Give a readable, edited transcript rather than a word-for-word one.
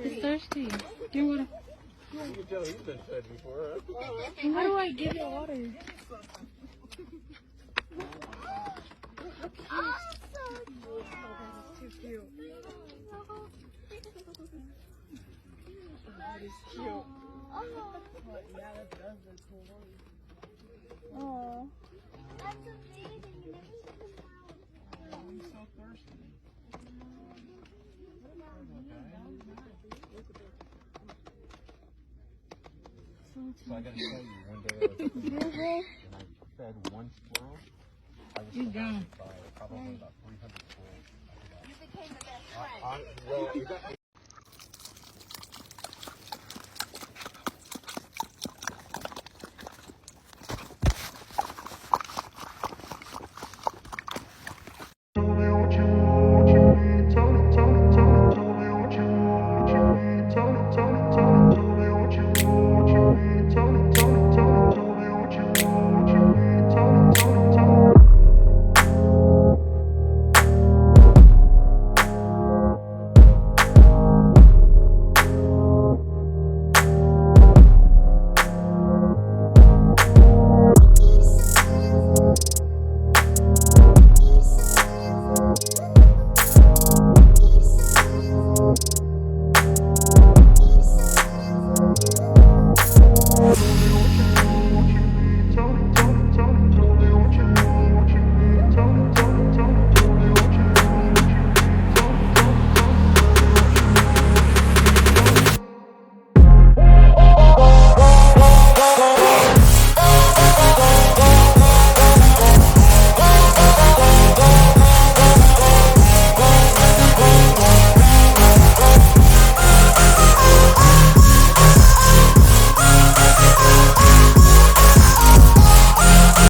He's thirsty. Give water. You can tell he's been fed before, huh? How do I give it water? Too cute. That is cute. Yeah, that does look cool. Oh. That's amazing. I'm so thirsty. So I gotta tell you, one day I was up in the and I fed one squirrel. I was surrounded by probably about 300 squirrels. You became the best friend. Well,